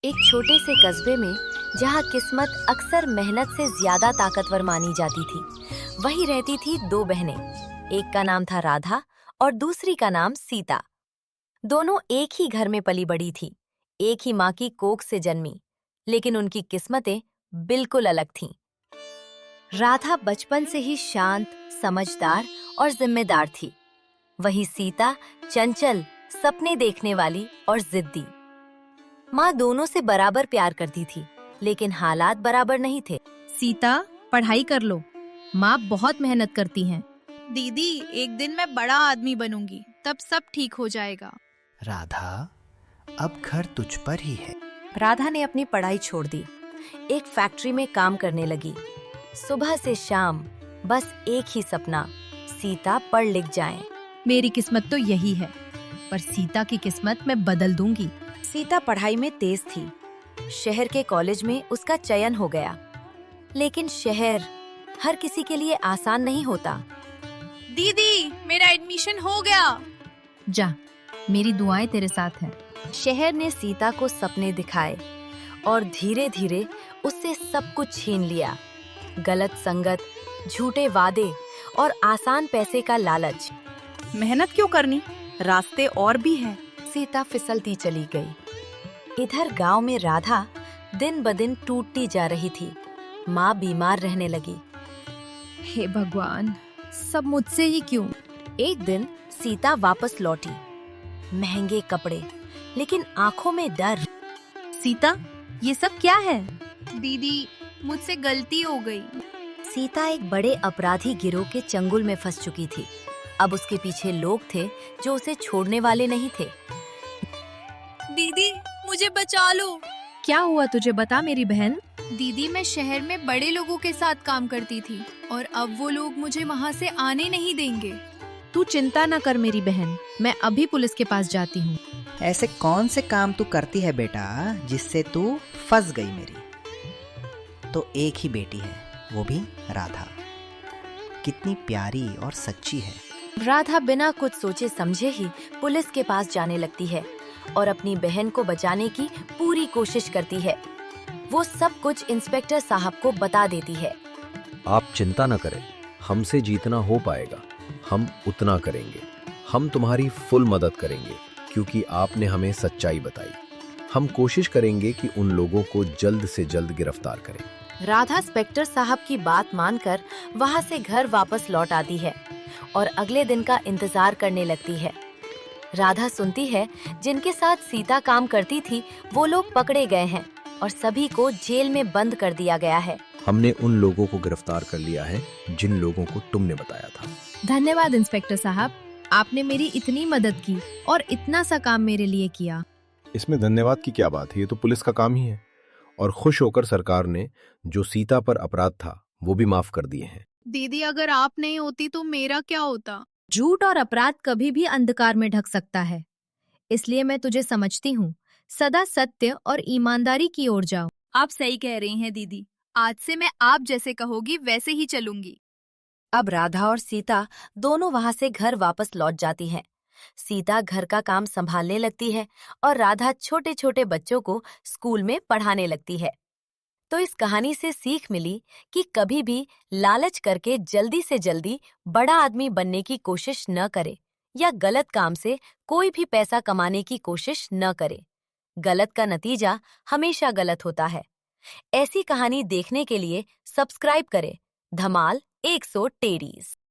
एक छोटे से कस्बे में जहाँ किस्मत अक्सर मेहनत से ज्यादा ताकतवर मानी जाती थी, वहीं रहती थी दो बहनें। एक का नाम था राधा और दूसरी का नाम सीता। दोनों एक ही घर में पली बड़ी थी, एक ही माँ की कोख से जन्मी, लेकिन उनकी किस्मतें बिल्कुल अलग थीं। राधा बचपन से ही शांत, समझदार और जिम्मेदार थी। वहीं सीता चंचल, सपने देखने वाली और जिद्दी। माँ दोनों से बराबर प्यार करती थी, लेकिन हालात बराबर नहीं थे। सीता, पढ़ाई कर लो। माँ बहुत मेहनत करती हैं। दीदी, एक दिन मैं बड़ा आदमी बनूंगी, तब सब ठीक हो जाएगा। राधा, अब घर तुझ पर ही है। राधा ने अपनी पढ़ाई छोड़ दी, एक फैक्ट्री में काम करने लगी। सुबह से शाम बस एक ही सपना, सीता पढ़ लिख जाए। मेरी किस्मत तो यही है, पर सीता की किस्मत मैं बदल दूंगी। सीता पढ़ाई में तेज थी। शहर के कॉलेज में उसका चयन हो गया, लेकिन शहर हर किसी के लिए आसान नहीं होता। दीदी, मेरा एडमिशन हो गया। जा, मेरी दुआएं तेरे साथ हैं। शहर ने सीता को सपने दिखाए और धीरे धीरे उससे सब कुछ छीन लिया। गलत संगत, झूठे वादे और आसान पैसे का लालच। मेहनत क्यों करनी, रास्ते और भी हैं। सीता फिसलती चली गई। इधर गांव में राधा दिन ब दिन टूटती जा रही थी। माँ बीमार रहने लगी। हे भगवान, सब मुझसे ही क्यों? एक दिन सीता वापस लौटी, महंगे कपड़े, लेकिन आंखों में डर। सीता, ये सब क्या है? दीदी, मुझसे गलती हो गई। सीता एक बड़े अपराधी गिरोह के चंगुल में फंस चुकी थी। अब उसके पीछे लोग थे जो उसे छोड़ने वाले नहीं थे। दीदी, मुझे बचा लो। क्या हुआ तुझे, बता मेरी बहन। दीदी, मैं शहर में बड़े लोगों के साथ काम करती थी और अब वो लोग मुझे वहाँ से आने नहीं देंगे। तू चिंता न कर मेरी बहन, मैं अभी पुलिस के पास जाती हूँ। ऐसे कौन से काम तू करती है बेटा, जिससे तू फंस गई मेरी? तो एक ही बेटी है, वो भी राधा। कितनी प्यारी और सच्ची है। राधा बिना कुछ सोचे समझे ही पुलिस के पास जाने लगती है और अपनी बहन को बचाने की पूरी कोशिश करती है। वो सब कुछ इंस्पेक्टर साहब को बता देती है। आप चिंता न करें, हमसे जितना हो पाएगा हम उतना करेंगे। हम तुम्हारी फुल मदद करेंगे क्योंकि आपने हमें सच्चाई बताई। हम कोशिश करेंगे कि उन लोगों को जल्द से जल्द गिरफ्तार करें। राधा इंस्पेक्टर साहब की बात मानकर वहाँ से घर वापस लौट आती है और अगले दिन का इंतजार करने लगती है। राधा सुनती है जिनके साथ सीता काम करती थी वो लोग पकड़े गए हैं और सभी को जेल में बंद कर दिया गया है। हमने उन लोगों को गिरफ्तार कर लिया है जिन लोगों को तुमने बताया था। धन्यवाद इंस्पेक्टर साहब, आपने मेरी इतनी मदद की और इतना सा काम मेरे लिए किया। इसमें धन्यवाद की क्या बात है, ये तो पुलिस का काम ही है। और खुश होकर सरकार ने जो सीता पर अपराध था वो भी माफ कर दिए हैं। दीदी, अगर आप नहीं होती तो मेरा क्या होता? झूठ और अपराध कभी भी अंधकार में ढक सकता है, इसलिए मैं तुझे समझती हूँ। सदा सत्य और ईमानदारी की ओर जाओ। आप सही कह रही हैं दीदी, आज से मैं आप जैसे कहोगी वैसे ही चलूंगी। अब राधा और सीता दोनों वहाँ से घर वापस लौट जाती हैं। सीता घर का काम संभालने लगती है और राधा छोटे छोटे बच्चों को स्कूल में पढ़ाने लगती है। तो इस कहानी से सीख मिली कि कभी भी लालच करके जल्दी से जल्दी बड़ा आदमी बनने की कोशिश न करे या गलत काम से कोई भी पैसा कमाने की कोशिश न करे। गलत का नतीजा हमेशा गलत होता है। ऐसी कहानी देखने के लिए सब्सक्राइब करें धमाल 100 टेरीज।